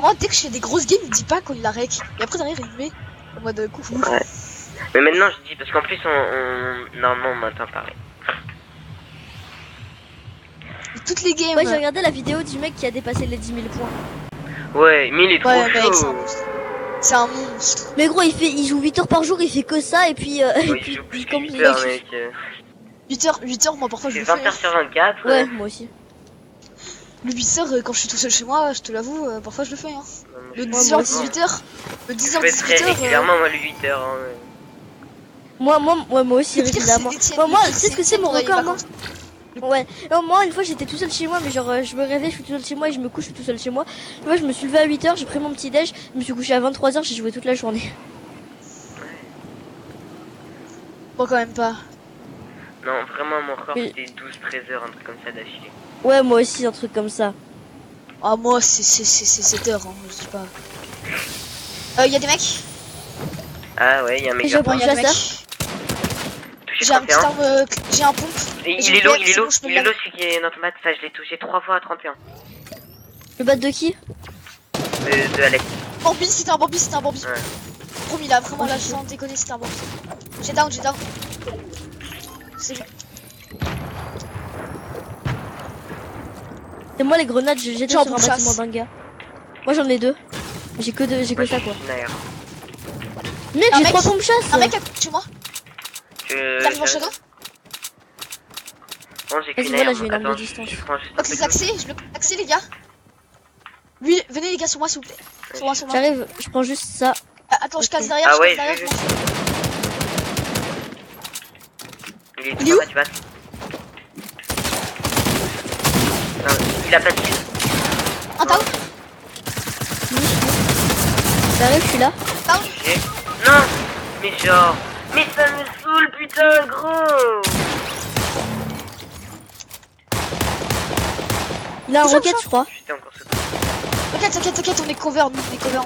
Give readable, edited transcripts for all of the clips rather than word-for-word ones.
Moi, dès que je fais des grosses games, il me dit pas quand il la rec. Et après, derrière, il me met en mode coucou. Ouais. Mais maintenant, je dis, parce qu'en plus, normalement, on m'entend parler. Et toutes les games. Ouais, j'ai regardé la vidéo du mec qui a dépassé les 10 000 points. Ouais, mais il est trop Ouais, mec, c'est un chaud. monstre. C'est un monstre. Mais gros, il joue 8 heures par jour, il fait que ça, et puis... Ouais, et il puis joue plus que comme 8 il- heures, mec. 8 heures, moi, parfois, je C'est le fais. 20 heures sur 24. Ouais, moi aussi. Le 8h, quand je suis tout seul chez moi, je te l'avoue, parfois, je le fais. Hein. Le Le 10h, 18h. Le 10h, Je fais très 18h. régulièrement, moi, le 8 heures. Hein. Moi aussi, Le pire, régulièrement. c'est Étienne, Moi, le pire, tu sais ce que c'est mon Étienne record, pendant moi? les Ouais, non, moi une fois j'étais tout seul chez moi, mais genre je me réveille, je suis tout seul chez moi et je me couche, je suis tout seul chez moi. Une fois je me suis levé à 8h, j'ai pris mon petit déj, je me suis couché à 23h, j'ai joué toute la journée. Bon, quand même pas. Non, vraiment, mon record, Mais- c'était 12-13 heures, un truc comme ça d'affilée. Ouais, moi aussi, un truc comme ça. Ah, moi, c'est 7 heures, hein, je dis pas. Y'a des mecs? Ah ouais, il y a un mec J'ai à bon Ouais, y'a des chasseur. mecs. touché J'ai un petit 31. arme, j'ai un pompe. Et j'ai il est une low, bague, il est c'est low, bon, je peux il le est low, mettre. celui qui est notre mat, ça je l'ai touché 3 fois à 31. Le bat de qui? De Alex. Bambi, c'était un Bambi, c'était un Bambi. Ouais. Promis, là, vraiment, là, sans déconner, c'était un Bambi. J'ai down, j'ai down. C'est Et moi les grenades, j'étais J'ai un sur un bon bâtiment chasse. d'un gars. Moi j'en ai 2. J'ai que Moi, ça quoi. je suis une AR. Mec, Un j'ai mec- 3 pompes chasse. un mec à côté de chez moi. Il arrive en shadow. Bon, j'ai Vas-y, qu'une voilà, AR. j'ai une arme de Attends, distance. je prends juste un Ok, c'est peu de- axé, je le axé, les gars. Lui, venez, les gars, sur moi, s'il vous plaît. Sur moi, sur moi. J'arrive, je prends juste ça. Ah, attends, je casse Ok. derrière, Ah je ouais, casse derrière, je- je m'en fous. Il est Il est où? tu passes. Non, il a pas de kill. Un down, J'arrive, je suis là. down. Touché. Non, mais genre. Mais ça me saoule, putain, gros. Il a un Touche, rocket, touche. je crois. J'étais encore sous. T'inquiète, on est cover, nous, on est cover.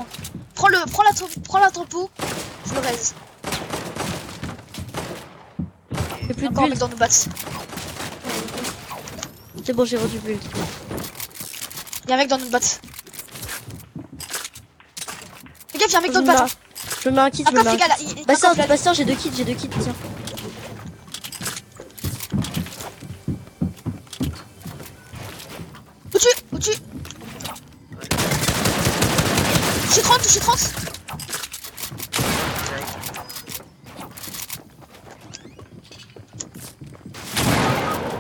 Prends la tempo, je le raise. J'ai plus de Encore un mec build. dans nos bats. C'est bon, j'ai rendu build. Y'a un mec dans notre bats. Les gars, y'a un mec dans le bat. Je me mets un kit, je me Encore, mets un les gars, kit. là, il Bastien, encore, Bastien, j'ai 2 kits, tiens. Au-dessus. Touché 30.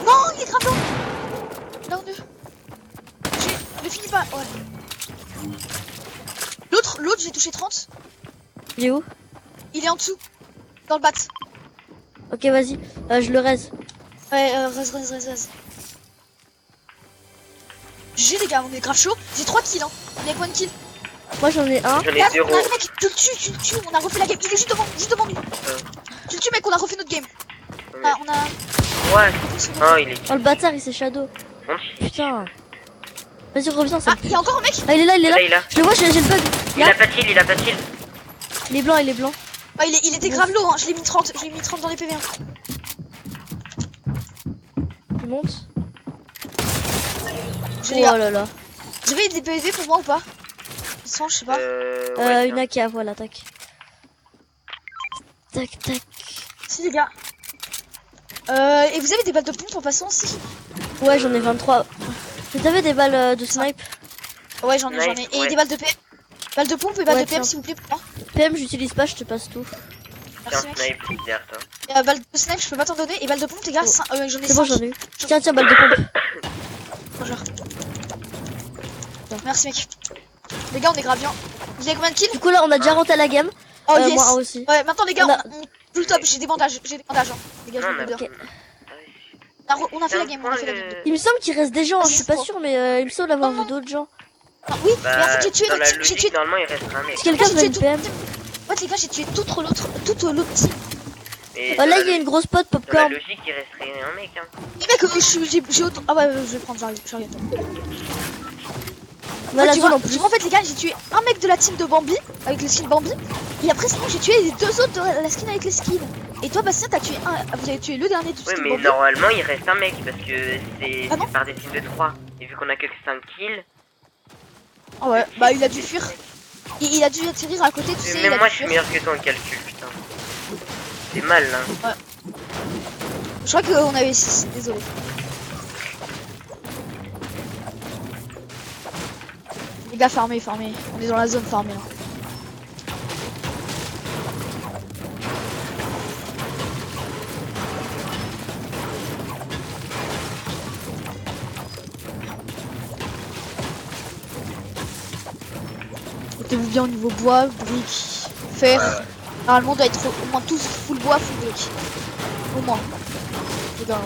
Non, il est grave loin. Down 2. Ne finis pas, ouais. L'autre, j'ai touché 30. Il est où? Il est en dessous. Dans le bat. Ok, vas-y, je le raise. Ouais, raise. GG les gars, on est grave chaud. J'ai 3 kills, hein. On est avec 1 kill. Moi j'en ai un. J'en ai Là, 0. on a un mec, tu le tues, on a refait la game. Il est juste devant lui. Tu le tues, mec, on a refait notre game. On a. Ouais. Oh, il est. Oh le bâtard, il s'est shadow. Bon, Putain. Vas-y, reviens, ça Ah, me il y pue. a encore un mec. Ah, il est là. Là, il a. Je le vois, j'ai le bug. Il a pas de kill, il a pas de kill. Il est blanc. Ah, il était grave low, hein. Je l'ai mis 30 dans les PV. Hein. Il monte. J'ai les gars. Oh là là. Vous avez des PV pour moi ou pas? Ils sont, je sais pas. Ouais, Une AK, voilà, tac. Tac. Si les gars. Et vous avez des balles de pompe en passant aussi? Ouais, j'en ai 23. Vous avez des balles de snipe? Ouais, j'en ai. Et Ouais. des balles de PM. Balles de pompe et balles Ouais, de PM tiens. s'il vous plaît pour moi. PM, j'utilise pas, je te passe tout. Tiens, Merci mec. snipe derrière toi. Et balles de snipe, je peux pas t'en donner. Et balles de pompe, les gars, Oh. j'en ai C'est bon, 5. j'en ai eu. Tiens, balle de pompe. Bonjour. Merci mec. Les gars, on est grave bien. Vous avez combien de kills? Du coup, là, on a déjà rentré la game. Oh yes. Moi aussi. Ouais, maintenant les gars, On a- on joue le top. J'ai des bandages, hein. Les gars, je Non, me on a- bien. Ok. On a fait la game, on a fait la game. Il me semble qu'il reste des gens, hein, Ah, je suis c'est pas trop. sûr, mais il me semble d'avoir Non, vu d'autres gens. Ah, oui, mais en Bah, fait, j'ai tué dans la j'ai tué. logique, normalement, il restera un mec. Si quelqu'un j'ai veut tué une tout. PM. En fait, les gars, j'ai tué toute l'autre team. Et Oh dans là, la il y a une grosse pote Dans la popcorn. logique, il resterait un mec, hein. Les mecs, j'ai autant. Ah ouais, je vais prendre, j'arrive. Voilà, tu zone vois, en plus. en fait, les gars, j'ai tué un mec de la team de Bambi avec le skin Bambi. Et après, sinon, j'ai tué les 2 autres de la skin avec les skins. Et toi, Bastien, vous avez tué le dernier du Oui, skin mais Bambi. normalement, il reste un mec parce que c'est Ah non par des teams de 3. Et vu qu'on a que 5 kills, Ah ouais, bah il a dû fuir. Il a dû atterrir à côté, tu sais, il Même a moi, dû je suis fuir. meilleur que toi en calcul, putain. C'est mal, là. Je crois qu'on avait 6, désolé. Les gars, farmez. On est dans la zone farmée là. Mettez-vous bien au niveau bois, briques, fer. Normalement, on doit être au moins tous full bois, full briques. Au moins. Les gars.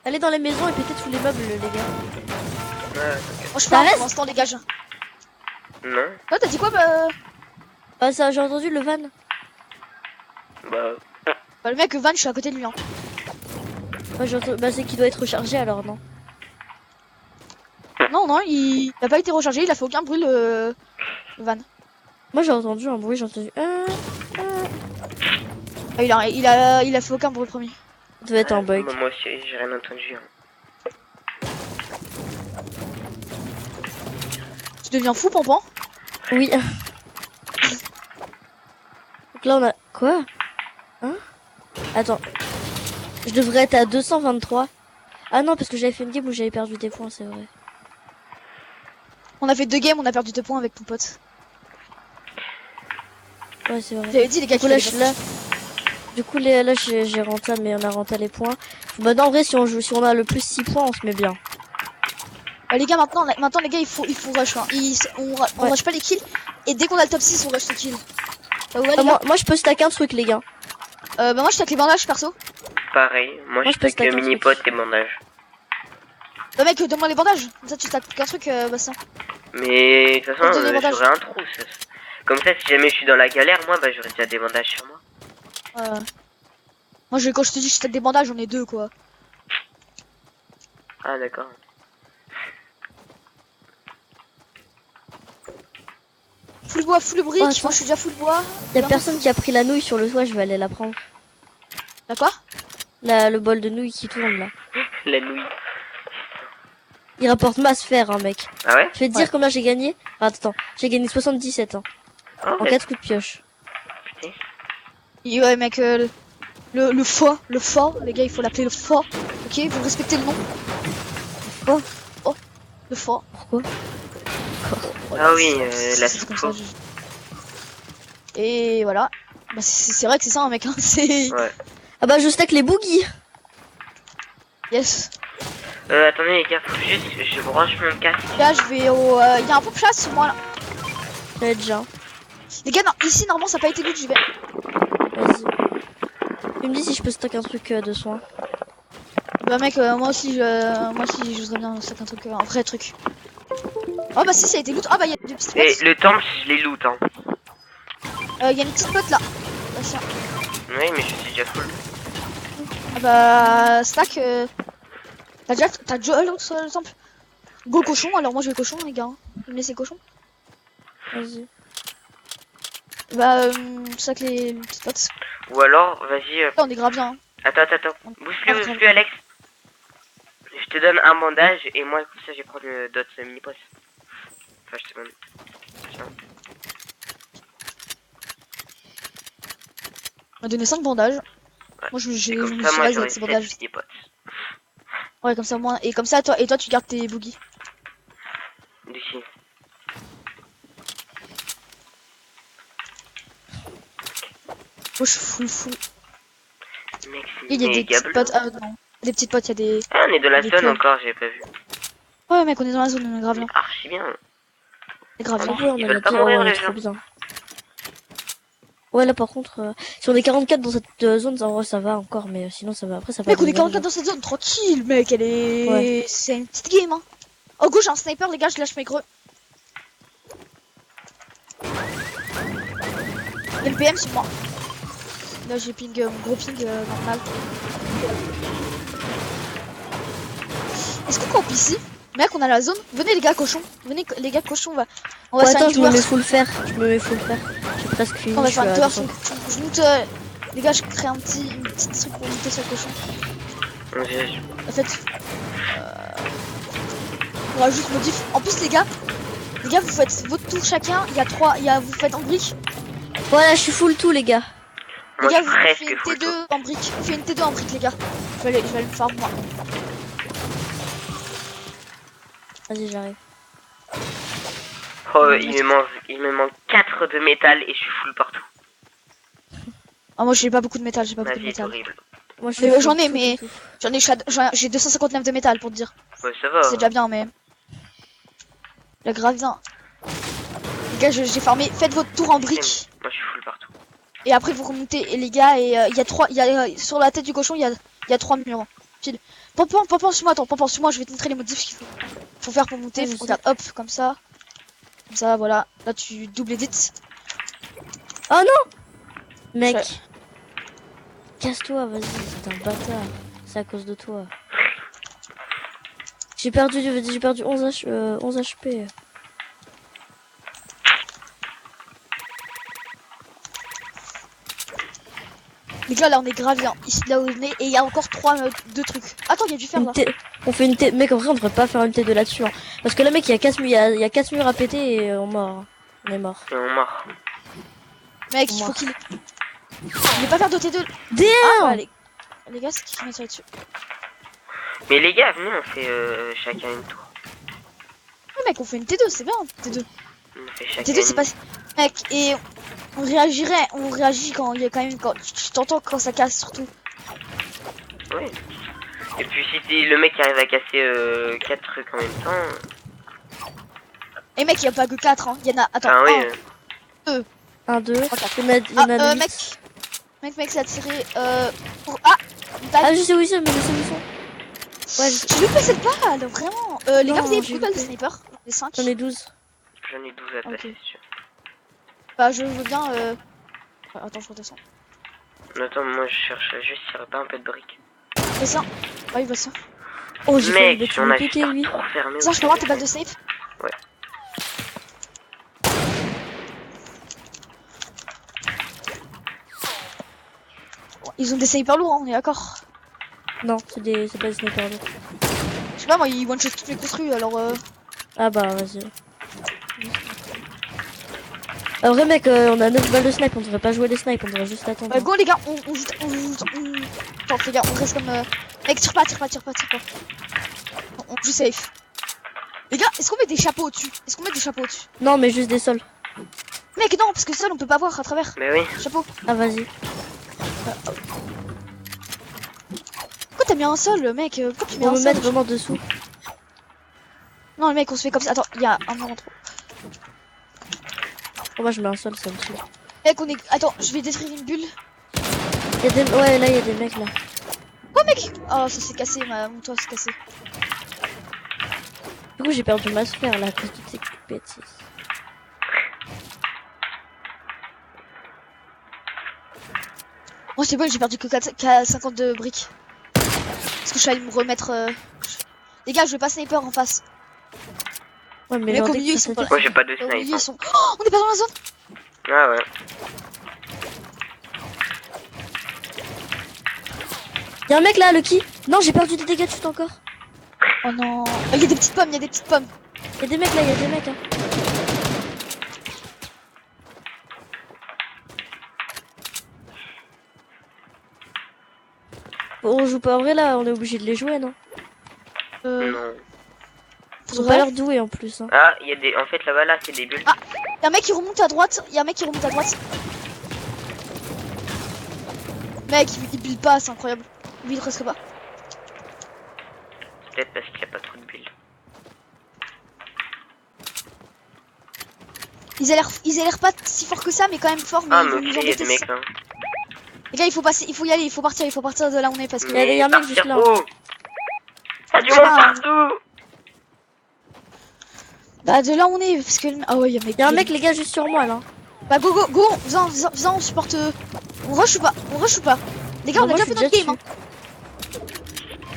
Allez dans les maisons et pétez tous les meubles, les gars. Ouais, Moi, je Ça pars reste pour l'instant, dégage. non. Toi, t'as dit quoi, bah... Ah, ça, j'ai entendu le van. Bah, Bah, le mec, Van, je suis à côté de lui. Hein. Moi, j'ai entendu... Bah, c'est qu'il doit être rechargé alors, non? Non, il a pas été rechargé, il a fait aucun bruit, le Van. Moi, j'ai entendu un bruit, j'ai entendu. Ah, il a fait aucun bruit, le premier. Ça devait être un bug. moi aussi, j'ai rien entendu. Hein. Tu deviens fou, Pampan? Oui. Donc là, on a... Quoi? Hein? Attends. Je devrais être à 223. Ah non, parce que j'avais fait une game où j'avais perdu des points, c'est vrai. On a fait 2 games, on a perdu 2 points avec ton pote. Ouais, c'est vrai. J'avais dit, les gars, Du coup, qu'il là, fallait là, du coup, là, j'ai renté, mais on a renté les points. Bah, non, en vrai, si on a le plus 6 points, on se met bien. Bah, les gars, maintenant, les gars, il faut rush. Hein. On Ouais. rush pas les kills. Et dès qu'on a le top 6, on rush les kills. Ça vous va, les Ah, gars? moi, je peux stack un truc, les gars. Bah, moi, je tac les bandages, perso. Pareil, moi, Moi, je je peux fais que stacker un mini-pot truc. et bandage. Bah, mec, donne-moi les bandages. Comme ça, tu stacks qu'un truc, Bastien. Mais de toute façon, Donne les bandages. j'aurai un trou. Comme ça, si jamais je suis dans la galère, moi, bah, j'aurai déjà des bandages sur moi. Moi, quand je te dis que je stack des bandages, j'en ai 2, quoi. Ah, d'accord. Full bois, full brique. Oh, Moi, attends. je suis déjà full bois. Y'a personne qui a pris la nouille sur le toit, je vais aller la prendre. D'accord? Le bol de nouilles qui tourne, là. La nouille. Il rapporte masse fer, hein, mec. Ah ouais? Je vais te dire combien j'ai gagné. Ah, attends, j'ai gagné 77, hein. Oh, En 4 coups de pioche. Et ouais, mec, le fort, les gars, il faut l'appeler le fort. Ok, vous respectez le nom. Quoi? Oh, le fort. Pourquoi? Ah oui, la C'est comme soupe. ça, Et voilà. Bah, c'est vrai que c'est ça, hein, mec. Hein. C'est. Ouais. Ah bah, je stack les boogies. Yes. Attendez, les gars, faut juste que je branche mon casque. Là, je vais au. Il y a un pompe chasse sur moi là. J'avais déjà. Les gars, non, ici, normalement, ça n'a pas été good, j'y vais. Vas-y. Tu me dis si je peux stack un truc de soin. Bah, mec, moi aussi, je voudrais bien stack un truc, un vrai truc. Oh, bah, si, ça a été good. Ah, bah, il y a des petites Et potes. le temple, je les loot, hein. Il y a une petite pote là. Bah, tiens. Oui, mais je suis déjà full. Ah, bah, stack. T'as déjà l'autre sur le temple? Go cochon, alors moi je vais cochon, les gars. Je vais me laisser cochon. Vas-y. Bah, stack les petites potes. Ou alors, vas-y. Là, on est grave bien. Hein. Attends. Bouge plus, Alex. Je te donne un bandage et moi, comme ça, je vais prendre d'autres mini-pots. Enfin, je te donne. Tiens. On m'a donné 5 bandages. Ouais. Moi, je Et me comme suis ça, moi, raise j'aurai avec ces 7 bandages. mini-pots. Ouais, comme ça, moi. Et comme ça, toi, tu gardes tes boogies. D'ici. Moi, je suis full. Mec, Et il y a des méga petites bleu. potes. Ah, non. Des petites potes, il y a des. Ah, on est de la des zone toits. encore, j'ai pas vu. Ouais, mec, on est dans la zone, on est grave bien. Archi bien. On est grave Ah bien. ouais, on Ils a veulent la pas oh, mourir, on est les trop gens. bien. Ouais, là par contre, si on est 44 dans cette zone, en vrai ça va encore, mais sinon ça va. Après ça va. Mec, on est devenir 44 dans cette zone, tranquille, mec, elle est. Ouais. C'est une petite game, hein. Oh, gauche, un sniper, les gars, je lâche mes creux. Il y a le PM sur moi. Là, j'ai ping, mon gros ping normal. Est-ce qu'on campe ici? Mec, on a la zone. Venez, les gars, cochons. Venez, les gars, cochons, on va Ouais, faire attends, une je me mets tour. full fer. Je me mets full fer. J'ai presque fini. On va je faire suis une à tour. 200. Je loot, les gars, je crée un petit truc pour looter sur le cochon. Vas-y. En fait, on va juste modif. En plus, les gars, vous faites votre tour chacun. Vous faites en brique. Voilà, je suis full tout, les gars. Les Moi, gars, je vous suis faites presque une full T2 tout. en brique. On fait une T2 en brique, les gars. Je vais aller le faire moi. Vas-y, j'arrive. Oh, il me manque 4 de métal et je suis full partout. Ah, moi, j'ai pas beaucoup de métal. J'ai pas Ma beaucoup de vie est métal. horrible. Moi, je suis full J'en ai, tout, mais tout, tout. j'ai 259 de métal pour te dire. Ouais, ça va. C'est déjà bien, mais. La grave bien. Les gars, j'ai farmé. Faites votre tour en brique. Moi, je suis full partout. Et après, vous remontez. Et les gars, et il y a 3. Sur la tête du cochon, il y a 3 murs. Pile. Pampan, suis-moi, attends. Pampan, suis-moi, je vais te montrer les motifs qu'il faut faire pour monter. Ouais, je sais. Regarde, hop, comme ça. Comme ça, voilà. Là, tu doubles edit. Oh non! Mec. Ouais. Casse-toi, vas-y, c'est un bâtard. C'est à cause de toi. J'ai perdu 11 HP. Les gars, là, on est grave bien. Ici, là où on est. Et il y a encore 2 trucs. Attends, il y a du fer là. On fait une T. Mec, en vrai, on devrait pas faire une T2 là-dessus. Hein. Parce que là, mec, il y a 4 murs à péter et on mort. On est mort. Et on mort. Mec, il faut qu'il. Il pas faire de T2. Damn! Ah, bah, les gars, c'est qui met ça dessus. Mais les gars, venez, on fait chacun une tour. Ouais, mec, on fait une T2, c'est bien. T2. On fait chacun T2, c'est une... pas. Mec, et on réagit quand il y a quand même. Quand tu t'entends quand ça casse, surtout. Oui. Et puis si le mec arrive à casser 4 trucs en même temps... Et mec, il y a pas que 4, hein. Il y en a. Attends, Ah oui. 1, 2. Ok. Il y en a 8. Mec, ça a tiré. Ah! Ah, je sais où ils sont, mais je sais où ils sont. Ouais, J'ai loupé cette balle, vraiment. Les gars, Non, vous avez j'ai beaucoup de balles de loupé. sniper? Les 5. J'en ai 12. J'en ai 12 à Ok. passer, c'est sûr. Bah, je veux bien. Attends, je redescends. Attends, moi je cherche juste s'il n'y aurait pas un peu de briques. Fais ça. Ouais, il va ça. Oh, j'ai fait Mec, tu on me a juste péter, lui. trop fermé. Ça, je peux avoir tes balles de snipe? Ouais. Ils ont des snipers lourds, hein, on est d'accord. Non, c'est pas des snipers lourds. Je sais pas, moi, ils one-shot toutes mes construits, alors Ah bah, vas-y. En vrai, mec, on a 9 balles de snipe, on devrait pas jouer des snipes, on devrait juste attendre. go, les gars, on Attends, les gars, on reste comme. Mec, tire pas. On joue safe. Les gars, est-ce qu'on met des chapeaux au-dessus? Non, mais juste des sols. Mec, non, parce que seul, on peut pas voir à travers. Mais oui. Chapeau. Ah, vas-y. Pourquoi t'as mis un sol, mec? Pourquoi tu mets On un va me sol? mettre vraiment dessous. Non, le mec, on se fait comme ça. Attends, il y a un moment trop. Oh, moi, je mets un sol, ça me saoule. Mec, on est. Attends, je vais détruire une bulle. Ouais, là, il y a des mecs, là. Quoi, mec? Oh, ça s'est cassé, mon toit s'est cassé. Du coup, j'ai perdu ma sphère, là, à cause de toutes ces bêtises. Oh, c'est bon, j'ai perdu que 52 briques. Parce que je suis allé me remettre. Les gars, je vais pas sniper en face. Ouais, mais Mec, genre, au dès milieu, que ils ça sont t'attaque- pas- Moi j'ai pas de Au milieu, snipe. ils Hein. sont. Oh, on est pas dans la zone. Ah ouais. Y'a un mec là, Lucky. Non, j'ai perdu des dégâts de chute encore. Oh non. Il y a des petites pommes, Y'a des mecs là, y'a des mecs. Hein. Bon, on joue pas en vrai là, on est obligé de les jouer, non? Non. Ils ont pas l'air doués en plus. Hein. Ah, il y a des... En fait là-bas, là, c'est des bulles. Ah. Y'a un mec qui remonte à droite. Mec, il build pas, c'est incroyable. Il build presque pas. Peut-être parce qu'il y a pas trop de bulles. Ils a l'air pas si fort que ça, mais quand même fort. Mais Ah, ils mais vont ok, nous il y a embêter. des mecs là. Les gars, il faut passer, il faut y aller, il faut partir de là où on est parce que. y a un mec juste là. Oh, ah, du Ah. monde partout. Bah, de là où on est, parce que. Ah ouais, y'a Y'a un mec, les gars, juste sur moi là. Bah, go, viens, on supporte. On rush ou pas? Les gars, Bah, on a moi, déjà je fait suis notre game, hein.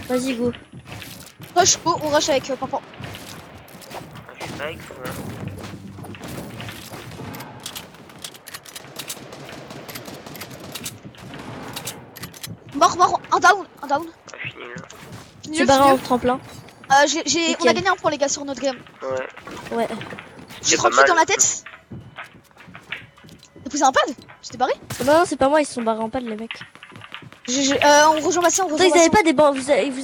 Vas-y, go. Rush, go, on rush avec Pampan. Ah, je suis pas avec toi. Mort, un down. Ah, je suis nul. C'est Nul, barré c'est en nul. tremplin. On a Nickel. gagné un point les gars sur notre game. Ouais. Ouais. J'ai C'est pas 38 mal. dans la tête. T'as posé un pad? J'étais barré? Non, c'est pas moi, ils se sont barrés en pad, les mecs. On rejoint Bastien, on Attends, rejoint ils avaient Bastien. pas des bancs,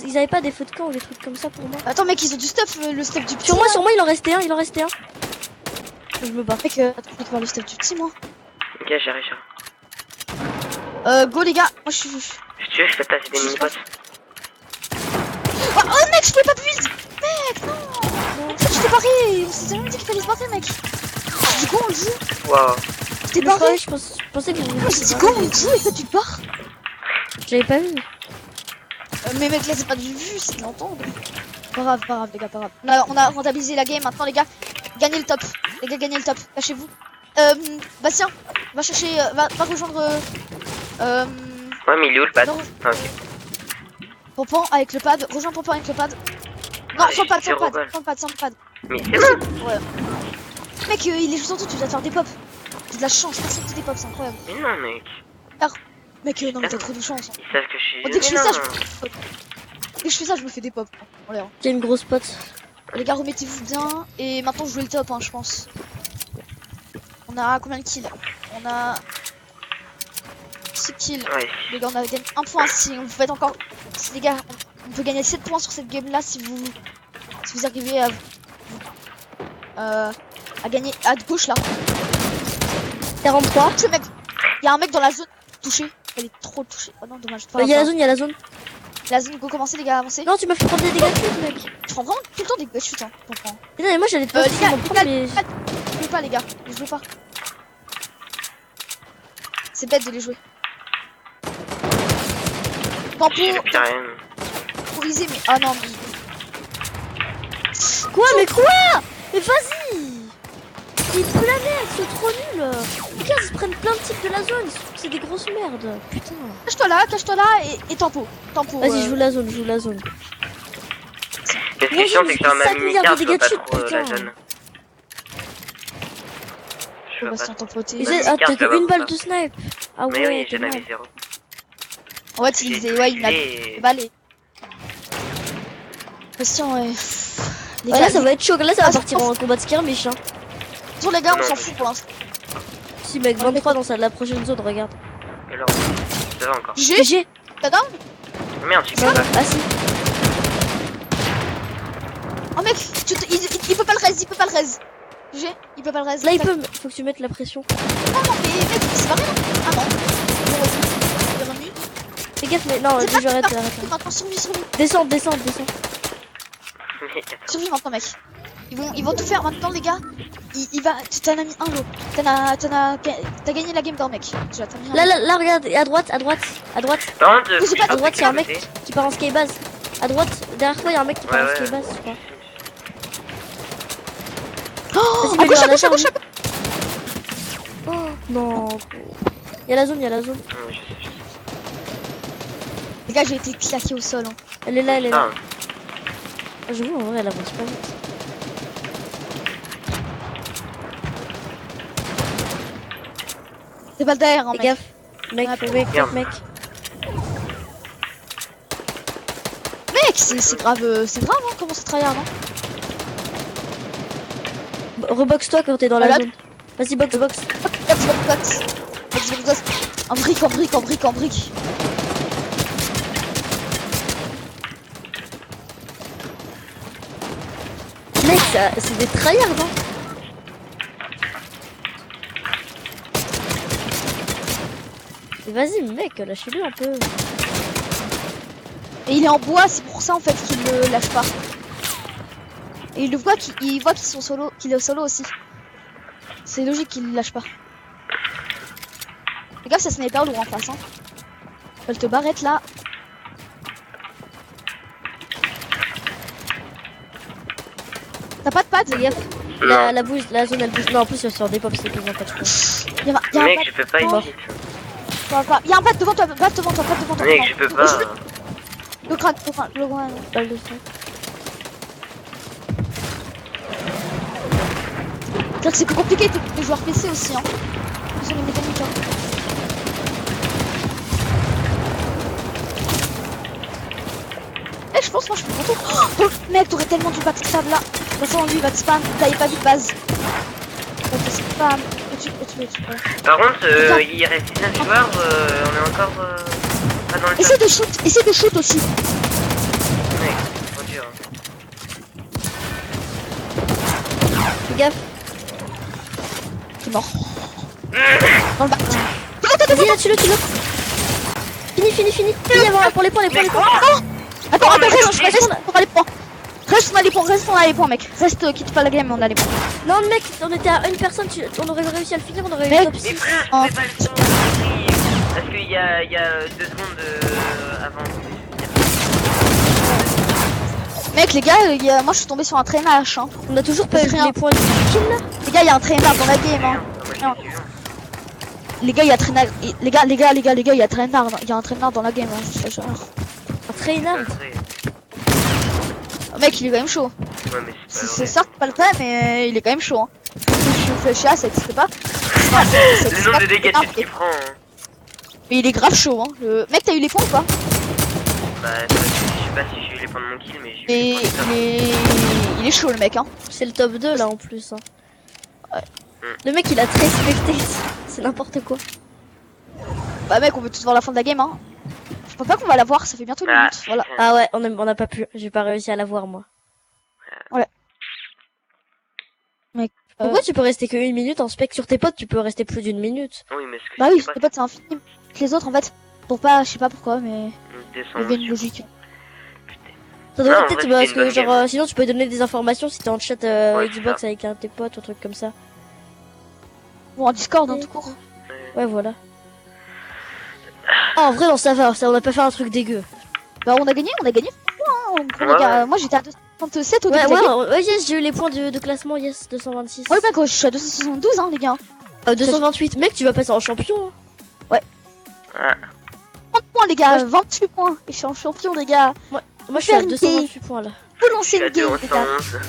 ils avaient pas des feux de camp ou des trucs comme ça pour moi. Attends mec, ils ont du stuff, le stuff du petit. Sur moi, là. il en restait un, Je me bats. Mec, attends, je vais voir le stuff du petit moi. Ok, j'arrive. Go les gars, moi je suis. Si tu veux, je peux te passer des mini-potes. Oh mec, je pouvais pas build. Mec, non. J'étais barré. On s'est jamais dit qu'il fallait se barrer mec. Du coup on joue. Waouh. J'étais Je barré. croyais, je pensais que Moi j'ai dit go on joue et toi tu te barres. J'avais pas vu. Mais mec là c'est pas du vue, c'est de l'entendre. Pas grave les gars, pas grave. On a rentabilisé la game maintenant les gars. Gagnez le top. Les gars gagnez le top. Lâchez-vous. Bastien, va chercher, va rejoindre. Ouais, mais il est où le pad? Non. Ah, ok. Pompan avec le pad. Rejoins Pompan avec le pad. Non, Ouais, sans le pad, sans zéro le pad, balle. sans le pad, sans le pad. Mais c'est bon. Ouais. Mec, il est juste en dessous, tu vas te faire des pops. J'ai de la chance, personne qui des pops, c'est incroyable. Mais non, mec. Mec, non mais t'as trop de chance. Ils savent que je suis. Oh, dès que je fais Mais ça, non. je me fais des pops. Dès que je fais ça, je me fais des pops. En l'air. J'ai une grosse pote. Les gars, remettez-vous bien. Et maintenant, je joue le top, hein, je pense. On a combien de kills? On a 6 kills. Ouais. Les gars, on a gagné 1 point. Si vous faites encore. Si, les gars, on peut gagner 7 points sur cette game là si vous arrivez à gagner à gauche là. 43. Ce mec, il y a un mec dans la zone touché. Elle est trop touchée. Oh non, dommage. Il y a la zone. La zone, go commencer les gars, avancez. Non, tu m'as fait prendre des dégâts de chute, mec. Je prends vraiment tout le temps des gars chutes, hein. Je comprends. Mais non, mais moi j'allais te Les passer gars, mon prendre, mais... jouez pas les gars, ne jouez pas. C'est bête de les jouer. Tempo, J'ai plus rien. temporisé, mais ah non, mais Quoi, mais quoi? Mais vas-y. Ils te la merde, c'est trop nul. Les gars, ils se prennent plein de types de la zone. C'est des grosses merdes. Putain. cache-toi là et tempo. Tempo. Vas-y, je joue la zone, La question, c'est que sur ma 5 milliards de mini-carte, je vois dégâts de pas chute, trop la putain. zone. Je vois Bastien, pas trop. tempo, t'es. Et Vas-y, ah, carte, t'as là-bas, une balle pour de snipe. Ah Mais ouais, oui, t'es j'en avais mal. 0. En fait, il faisait, ouais, il a Et... balé. Bastien, ouais. Les Ouais, là, ça va être chaud. Là, ça Ah, va partir en combat de skirmish. Hein. Sur les gars, on Non, s'en mais- fout pour l'instant. Si, mec, 23 dans la prochaine zone, regarde. Alors, ça va encore. J'ai. T'as down? Merde, j'ai pas. Ah si. Oh mec, il peut pas le raise, il peut pas le raise. Il peut pas le raise. Là, il peut, mais faut que tu mettes la pression. Non, non, mais mec, c'est pas vrai. Ah non. Bon, vas-y. Bienvenue. Fais gaffe, mais non, C'est dis, pas j'arrête, grave. arrête. Maintenant, survie. Descends. Survie maintenant, mec. Ils vont tout faire maintenant, les gars. T'en as mis un lot. T'as gagné la game d'or, mec. Déjà, t'as mis un lot. Là, regarde, à droite. Par contre, Oui, j'ai pas À droite, il y a un mec côté. qui part en skybase. À droite, derrière toi, il y a un mec qui part en Ouais, skybase, je crois. Oh, Vas-y, à mets-le gauche, à à la gauche, à charge. gauche. Oh, non. Il y a la zone. Ouais, je sais. Les gars, j'ai été claqué au sol. Hein. Elle est là. Ah, Ah, j'avoue, en vrai, elle avance pas vite. C'est pas derrière, hein, Fais mec. gaffe. Mec. Merde. Mec, c'est grave, hein, comment c'est tryhard, hein. Rebox-toi quand t'es dans la Voilà. zone. Vas-y, box. Box. En brique. Mec, c'est des tryhards, hein. Mais vas-y, mec, lâchez-le un peu. Et il est en bois, c'est pour ça en fait qu'il le lâche pas. Et il voit qu'ils sont solo, qu'il est solo aussi. C'est logique qu'il le lâche pas. Fais gaffe, ça sniper lourd en face. Hein. Faut te barrette là. T'as pas de pad? Fais gaffe. Non. La zone elle bouge. Non, en plus, il va se faire des pops, c'est plus en fait, je crois. Y'a un mec, pad. je peux pas Oh. ici. Y'a un pad devant toi, pad devant toi. Mec, je peux pas. Le crâne, Balle de feu. C'est-à-dire que c'est plus compliqué que les joueurs PC aussi, hein. Ils sont les mécaniques, hein. Eh, je pense lance, moi je fais mon tour. Oh, mec, t'aurais tellement dû backstab là. De toute façon, lui il va te spam, t'avais pas vu de base. Il va te spam. Et tu peux. Par contre, il reste 19 joueurs, on est encore pas dans le top. Essaye de shoot aussi. Mec, c'est trop dur. Fais gaffe. C'est mort. Dans le bac. Vas-y, là, tue-le. Fini avant, pour les points. Attends, mais reste, on a les points. Reste, on a les points, mec. Reste, quitte pas la game, on a les points. Non, mec, on était à une personne, on aurait réussi à le finir, on aurait eu Mec. le top Mais 6. frère, Oh. fais pas le tour. Parce qu'il y a 2 secondes avant. Mec, les gars, moi je suis tombé sur un traînage. Hein. On a toujours pas eu Rien. les points de kill là. Les gars, il y a un traînard dans la game. Hein. Les gars, il y a traînard. Les gars, il y a traînard. Il y a un traînard dans la game. Hein, je te jure. Un traînard. Mec, il est quand même chaud. Ouais, mais C'est certes pas le cas, mais il est quand même chaud. Hein. Je fais ça existe pas. Le nombre de dégâts de chute qu'il prend. Hein. Mais il est grave chaud. Hein. Mec, t'as eu les points ou pas? Bah, je sais pas si j'ai eu les points de mon kill, mais j'ai Et eu les points de il est chaud le mec. Hein. C'est le top 2 là en plus. Hein. Ouais. Le mec il a très respecté. C'est n'importe quoi. Bah mec, on veut tous voir la fin de la game. Hein. Je pense pas qu'on va la voir. Ça fait bientôt une Ah, minute. Voilà. Ah ouais, on a pas pu. J'ai pas réussi à la voir moi. Pourquoi tu peux rester que 1 minute en spec sur tes potes? Tu peux rester plus d'1 minute. Oui, mais ce que Bah je oui, sais pas, c'est pas c'est infini. Les autres en fait, pour pas, je sais pas pourquoi, mais c'est il y avait une logique. Ça devrait Non, en peut-être vrai, parce c'était une que bonne genre sinon tu peux donner des informations si t'es en chat Ouais, Xbox c'est avec un de tes potes ou un truc comme ça. Ou en Discord, hein, tout court. Ouais voilà. Ah, en vrai non ça va, on a pas fait un truc dégueu. Bah on a gagné. Ouais, hein. Ouais, Les gars, moi j'étais à 267 au Ouais début de la game. ouais yes j'ai eu les points de classement yes 226. Ouais mec, je suis à 272 hein les gars. 228 mec tu vas passer en champion. Hein. Ah, 30 points les gars, 28 points. Et je suis en champion les gars. Moi je suis à Faire une 228 points là. Faut je lancer suis à une game les gars. 211.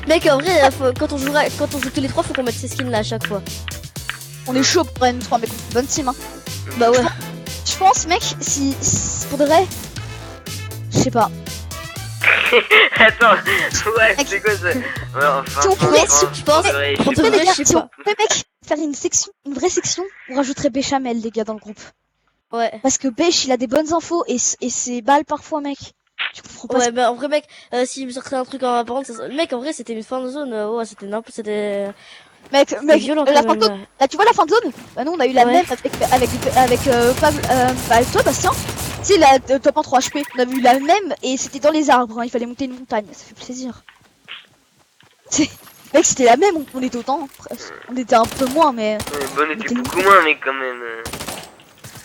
Mec en vrai quand on joue tous les trois faut qu'on mette ces skins là à chaque fois. On est chaud pour N3 mec, bonne team hein. Bah ouais. Je pense mec, si pour de vrai, je sais pas. Attends, ouais, c'est quoi ça? Ouais, enfin, Si on pouvait- franchement, je pense- ouais, on je sais devrait- Mais les gars, je sais si on pas. pouvait mec faire une vraie section, on rajouterait Béchamel les gars dans le groupe. Ouais. Parce que Bech il a des bonnes infos et ses balles parfois mec. Tu comprends pas. Ouais, bah en vrai, mec, s'il me sortait un truc en apparence, mec, en vrai, c'était une fin de zone, ouais, c'était n'importe, c'était Mec, violent la quand fin de même. zone, là tu vois la fin de zone. Bah nous on a eu la Ouais. même avec Pablo, bah avec toi Bastien. Tu sais la top 1 3 HP, on a eu la même et c'était dans les arbres, hein, il fallait monter une montagne, ça fait plaisir. Mec c'était la même, on était autant, on était un peu moins mais... Bon, on était beaucoup moins, mais quand même.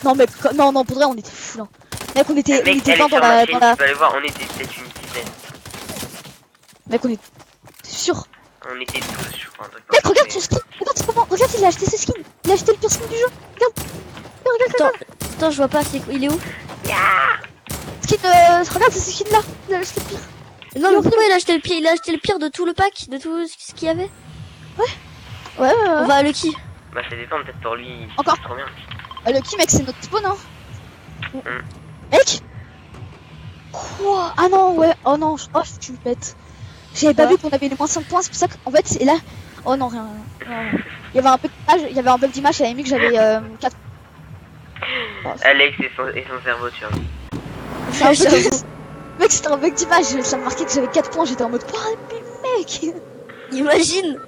Non mais, non pour vrai on était fous là. Mec on était, Mec, elle est dans sur la... ma Dans chaîne, la... tu peux aller voir, on était peut-être une dizaine. Mec on est sûr. On était tous, je crois, un truc Mec comme ça, regarde mais- son skin, regarde il a acheté ses skins, il a acheté le pire skin du jeu. Regarde. Attends, je vois pas, il est où? Skin, regarde c'est ce skin là, il a acheté le pire. Non, mais pourquoi il a acheté le pire? Il a acheté le pire de tout le pack, de tout ce qu'il y avait? Ouais. On va à Lucky. Bah, ça dépend, peut-être pour lui, il Encore. trop bien. Lucky mec c'est notre spawn hein. Mm. Mec. Quoi? Ah non ouais, oh non, tu me pètes. J'avais pas Quoi vu qu'on avait les moins 5 points, c'est pour ça qu'en fait c'est là. Oh non rien. Il y avait un peu d'image, j'avais mis que j'avais 4. Alex et son cerveau, tu vois. Mec c'était un bug d'image, ça me marquait que j'avais 4 points, j'étais en mode oh, mais mec. Imagine!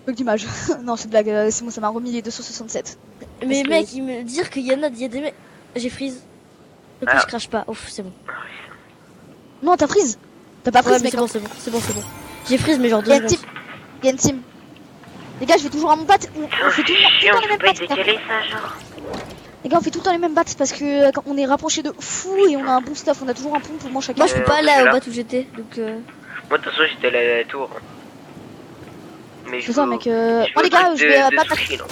Bug d'image. Non c'est blague, c'est bon ça m'a remis les 267. Mais que- mec, il me dire qu'il y a des mecs. J'ai freeze. Et puis Ah. je crache pas. Ouf, c'est bon. Non t'as prise. T'as pas Ouais, prise mais mec. c'est bon, c'est bon. J'ai freeze, mais genre 2 Il y a une secondes. team. Il y a une team. Les gars je vais toujours à mon bat. On fait tout le Chiant, temps tu les peux mêmes pas battes. décaler ça, genre. Les gars, on fait tout le temps les mêmes bats parce que quand on est rapproché de fou et on a un bon stuff, on a toujours un pont pour moi chacun. Moi, je peux pas je aller suis au là. bat où j'étais, donc Moi, de toute façon, j'étais à la tour. Mais C'est ça, mec. je Moi, veux les gars, truc je vais de pas sushi, là.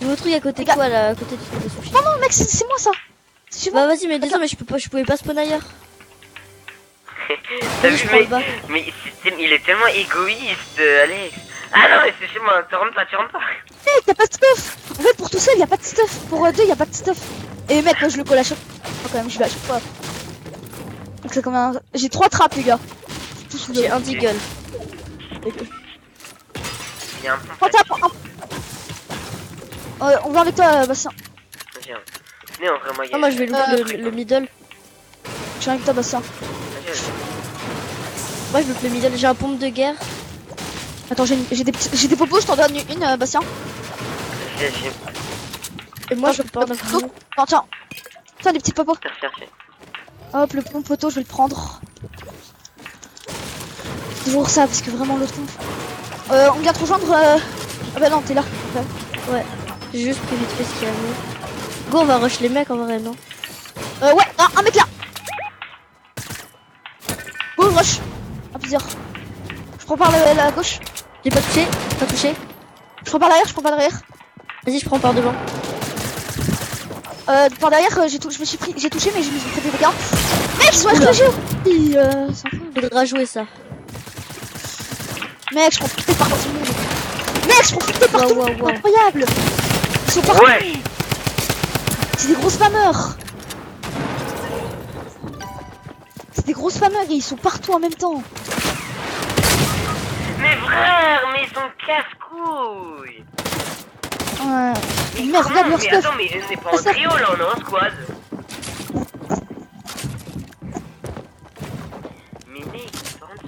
je veux truc à côté Les de gars. quoi là, à côté du truc de sushi. Non, mec, c'est moi ça. C'est chez moi. Bah vas-y, mais désolé, mais je pouvais pas spawn ailleurs. T'as Vas-y, vu, je prends le mec? bas. Mais il est tellement égoïste, Alex. Ah non, mais c'est chez moi, tu rentres pas. Mec, y'a pas de stuff. En fait, pour tout seul, y'a pas de stuff. Pour deux, y'a pas de stuff. Et mec, moi je le colle à chaque fois quand même, je vais à chaque fois. Donc c'est comme un... J'ai 3 trappes, les gars. Tout sous J'ai un deagle. Il y a un pont. 3 trappes. On va avec toi, Bastien. Vas-y, hein. Mais en vrai, moi, il y a... Ah, moi je vais louper le middle. Je suis avec toi, Bastien. Vas-y, vas-y. Moi je loupe le middle, j'ai un pompe de guerre. Attends, j'ai des popos, je t'en donne une, Bastien. Vas-y, vas-y. Et moi Attends, je peux pas en avoir poteau. Non, tiens. Tiens, des petits popos. Merci, merci. Hop, le pompe poteau, je vais le prendre. Toujours ça, parce que vraiment l'autre pompe. On vient te rejoindre. Ah bah non, t'es là. Ouais, j'ai juste pris vite fait ce qu'il y a mis. Go, on va rush les mecs en vrai, non? Ouais, un mec là. Go, rush. À plusieurs. Je prends par la gauche. J'ai pas touché, pas touché. Je prends par l'arrière, je prends par derrière. Vas-y, je prends par devant. Par derrière, j'ai touché, mais je me suis pris des dégâts. Mec, ils sont Oula. HPG. C'est Faudra jouer ça. Mec, je prends piqué par tout le monde. Mec, je prends piqué par tout le monde. Wow. Incroyable. Ils sont partout. Ouais. C'est des gros spammers. C'est des gros spammers et ils sont partout en même temps. Mais frère, mais ils sont casse-couilles. Ouais. Mais Merde, regarde comment leur Mais stuff. attends, mais on n'est pas en trio là, on est en squad. Mais mec, par contre,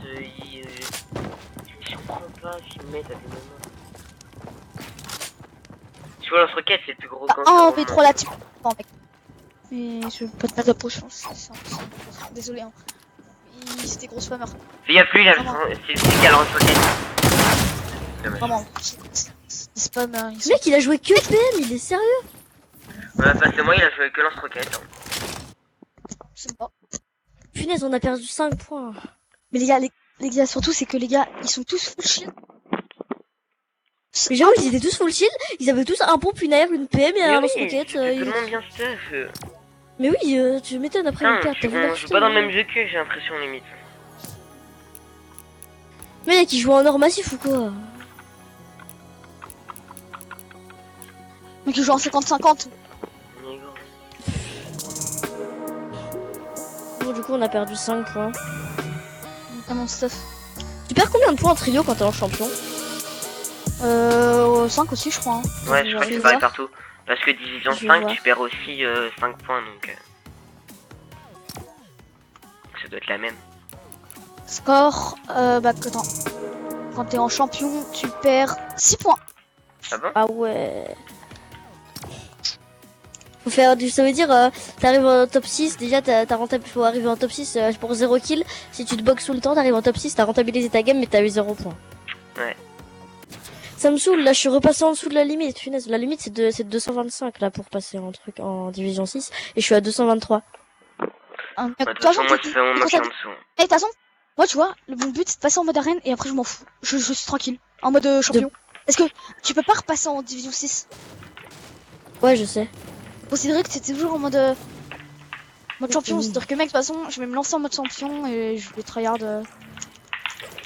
je comprends pas s'ils me mettent à des moments. Tu vois, lance-roquette, c'est le plus gros camp. Oh, mais trop la type. Non, mec. Mais je veux pas te mettre d'approche. Désolé, hein. C'était gros spammer. Fais gaffe, lui, là, Vraiment. c'est le qui a la lance-roquette. Dommage. Vraiment. Des spammers. Ils sont... Mec, il a joué que PM, il est sérieux? Ouais, bah c'est moi, il a joué que lance-roquette. Hein. Je sais pas. Punaise, on a perdu 5 points. Mais les gars, surtout, c'est que les gars, ils sont tous full shield. Mais j'avoue, ils étaient tous full shield, ils avaient tous un pompe, une AR, une PM et Mais un oui, lance-roquette. tout le monde bien stuff. Mais oui, tu m'étonnes après une Putain, carte, t'as vu on leur joue style, pas dans le hein. même jeu que j'ai l'impression, limite. Mec, il joue en or massif ou quoi? Donc ils jouent en 50-50. Mais gros. Bon, du coup, on a perdu 5 points. Dans mon stuff. Tu perds combien de points en trio quand t'es en champion? 5 aussi, je crois. Hein. Ouais, je crois que vais c'est pareil voir. partout. Parce que division Je vais 5, voir. tu perds aussi 5 points, donc... Ça doit être la même. Score, bah attends. Quand t'es en champion, tu perds 6 points. Ah bon? Ah ouais. Faut faire du... Ça veut dire, t'arrives en top 6, déjà faut arriver en top 6 pour 0 kill. Si tu te boxes tout le temps, t'arrives en top 6, t'as rentabilisé ta game mais t'as eu 0 points. Ouais. Ça me saoule, là je suis repassé en dessous de la limite, punaise. La limite c'est de 225 là pour passer en division 6 et je suis à 223. De De toute façon, moi, tu fais mon match en dessous. Eh, de toute façon, moi, tu vois, mon but c'est de passer en mode arène et après je m'en fous. Je suis tranquille. En mode champion. Parce que tu peux pas repasser en division 6. Ouais, je sais. Considérer que c'était toujours en mode champion. Oui. C'est-à-dire que mec, de toute façon, je vais me lancer en mode champion et je vais tryhard.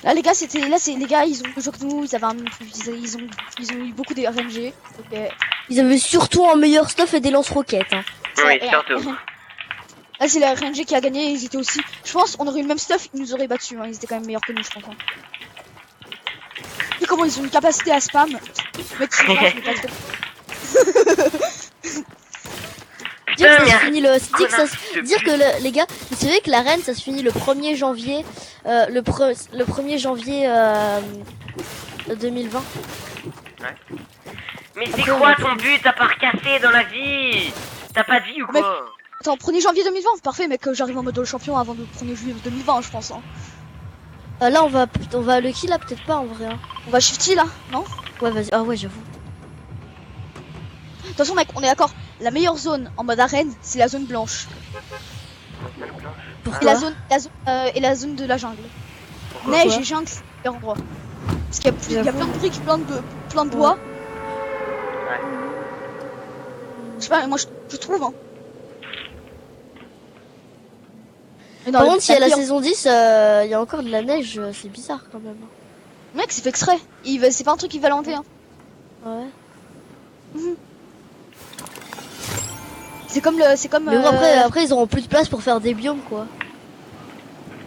Là, les gars, les gars, ils ont joué que nous, ils avaient ils ont eu beaucoup de RNG. Donc, Ils avaient surtout un meilleur stuff et des lance-roquettes. Hein. Oui, et- surtout. Là, c'est la RNG qui a gagné, ils étaient aussi. Je pense, on aurait eu le même stuff, ils nous auraient battu. Hein. Ils étaient quand même meilleurs que nous, je pense. Hein. Et comment ils ont une capacité à spam. Mec, je sais pas trop. Dire que ça mais se finit le... Dire que, ça se- connard, dire que les gars, vous savez que l'arène ça se finit le 1er janvier, le 1er janvier 2020. Mais c'est quoi ton but à part casser dans la vie? T'as pas de vie ou Mec. quoi? Attends, 1er janvier 2020, parfait, mec, j'arrive en mode champion avant le 1er juillet 2020, je pense. Hein. Là on va le kill là peut-être pas en vrai. Hein. On va shifty là, non? Ouais vas-y, ah ouais j'avoue. De toute façon, mec, on est d'accord. La meilleure zone en mode arène, c'est la zone blanche. Et Pourquoi la zone de la jungle. Pourquoi? Neige et jungle, c'est le meilleur endroit. Parce qu'il y a plein de briques, plein de bois. Ouais. Je sais pas, moi je trouve. Hein. Mais non, Par contre, si à la meilleure- saison 10, il y a encore de la neige, c'est bizarre quand même. Mec, c'est fait exprès. C'est pas un truc qui va l'enlever. Hein. Ouais. C'est comme Mais bon, après ils auront plus de place pour faire des biomes quoi.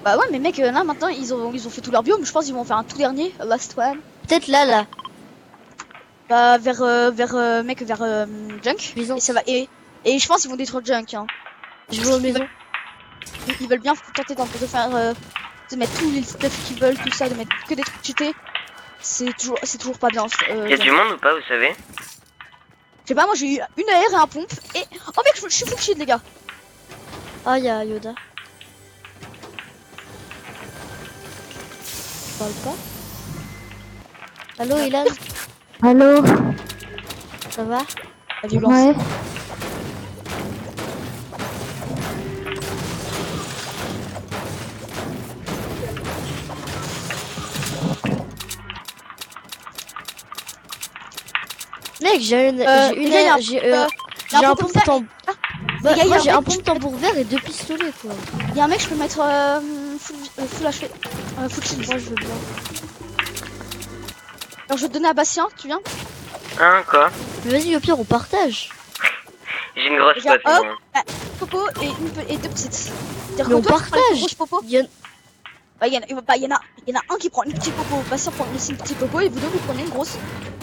Bah ouais, mais mec, là maintenant ils ont fait tout leur biome. Je pense qu'ils vont faire un tout dernier, last one. Peut-être là. Bah vers Junk. Maison. Et ça va et je pense qu'ils vont détruire Junk. Hein. Je vais aux maisons. Ils veulent bien tenter de faire de mettre tous les stuff qu'ils veulent, tout ça, de mettre que des trucs cheatés. C'est toujours pas bien. Il y a du monde ou pas, vous savez? Je sais pas, moi j'ai eu une AR et un pompe et oh mec, je suis full shield les gars. Ah, y'a Yoda. Je parle pas. Allô, Ilan? Allô? Ça va? La violence. Ouais. Mec, j'ai une les gars, y a un- j'ai y a un un pompe pompe tambour. Bah, Les gars, y a moi un j'ai un mec- pompe tambour vert et 2 pistolets quoi. Il y a un mec, je peux mettre full HP, full shield. Moi je veux bien. Alors je vais te donner à Bastien, tu viens? Hein, quoi? Mais vas-y, au pire on partage. J'ai une grosse Les gars, pote, hop. moi. Popo et deux petites. C'est-à-dire Mais on que toi, tu prends la partage. grosse popo. Il y en- Bah, il y en a un qui prend une petite popo, Bastien prend aussi une petite popo et vous deux vous prenez une grosse.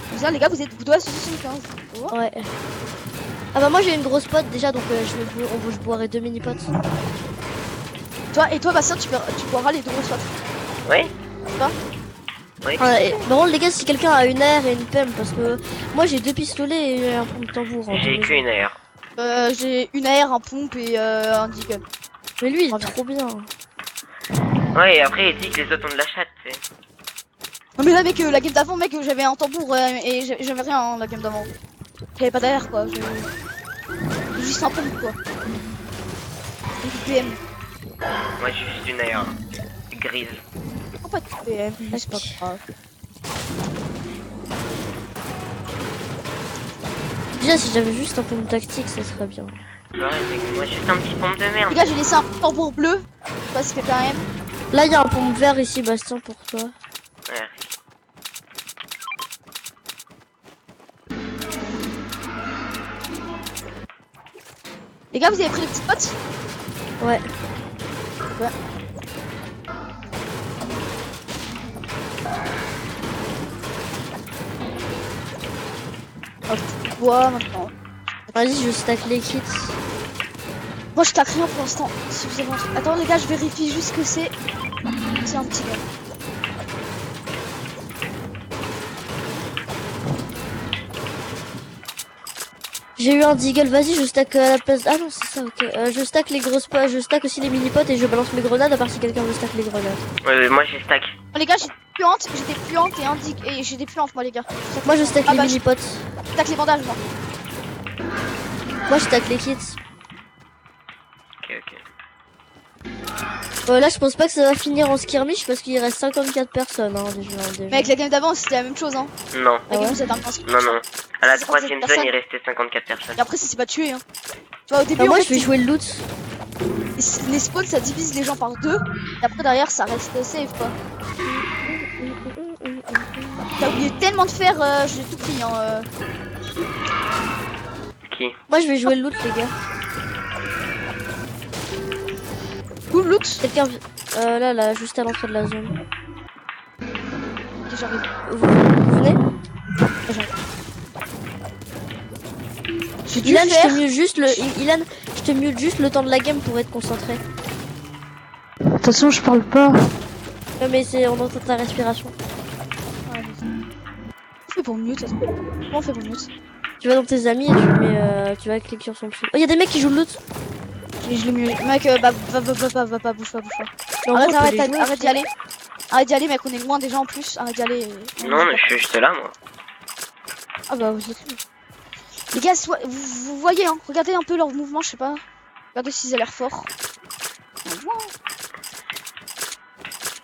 Comme ça les gars, vous deux à 75. Tu vois. Ouais. Ah bah moi j'ai une grosse pote déjà donc je boirai 2 mini potes. Et toi Bastien, tu boiras les deux grosses potes. Oui? Quoi? Oui. Ouais, par contre les gars si quelqu'un a une air et une PM parce que moi j'ai 2 pistolets et un pompe tambour. En J'ai deux. qu'une air. J'ai une AR, un pompe et un deagle. Mais lui il est Reviens. trop bien. Ouais, et après, il dit que les autres ont de la chatte, tu sais. Non mais là mec, la game d'avant mec, j'avais un tambour et j'avais rien hein, la game d'avant. J'avais pas d'AR quoi, j'avais juste un pompe quoi. Et du PM. Moi, j'ai juste une air. Grise. Oh, pas de PM, mais c'est pas grave. Déjà si j'avais juste un pompe tactique ça serait bien. Ouais, mais moi, juste un petit pompe de merde. Les gars, j'ai laissé un tambour bleu parce que quand même. Là il y a un pompe vert ici Bastien pour toi. Ouais. Les gars, vous avez pris les petites potes? Ouais. Bois maintenant. Vas-y je stack les kits. Moi je tac rien pour l'instant. Suffisamment. Attends les gars, je vérifie juste ce que c'est. C'est un petit gars. J'ai eu un deagle, vas-y je stack à la place. Ah non c'est ça ok. Je stack les grosses potes, je stack aussi les mini potes et je balance mes grenades à part si quelqu'un veut stack les grenades. Ouais, moi, j'ai stack. Oh, les gars, j'ai des puantes et un dig. Et j'ai des puantes moi les gars. Moi je stack Ah les bah, mini potes. Je tac les bandages moi. Moi je stack les kits. Ok, ok. Là je pense pas que ça va finir en skirmish parce qu'il reste 54 personnes hein, déjà. Mais avec la game d'avant c'était la même chose hein. Non, La Ah game ouais c'était un principe. non, non. À la 57 troisième zone, personnes. il restait 54 personnes. Et après ça s'est pas tué hein. Tu vois au début Bah, moi en je fait, vais jouer le loot. les spawns ça divise les gens par deux. Et après derrière ça reste safe quoi. T'as oublié tellement de faire, j'ai tout pris hein. Qui? Moi je vais jouer le loot les gars. Cool loot. Quelqu'un là juste à l'entrée de la zone. Ok, j'arrive. Vous venez? J'ai dû Ilan, je faire. te mute juste le Ilan, je te mute juste le temps de la game pour être concentré. De toute façon, je parle pas. Ouais, mais c'est on entend ta respiration. Ouais, vas-y. Comment on fait pour mute? Comment on fait pour mute? Tu vas dans tes amis et tu mets tu vas cliquer sur son dessus. Oh, y a des mecs qui jouent le loot. Je l'ai mieux. Mec, bah, va pas, bouge pas. Mais en Arrête, gros, on peut les jouer, arrête d'y aller. Arrête d'y aller, mec, on est loin déjà en plus. Arrête d'y aller. Non, mais je suis juste là, moi. Ah bah, vous êtes où? Les gars, vous voyez, hein, regardez un peu leur mouvement, je sais pas. Regardez s'ils ont l'air forts.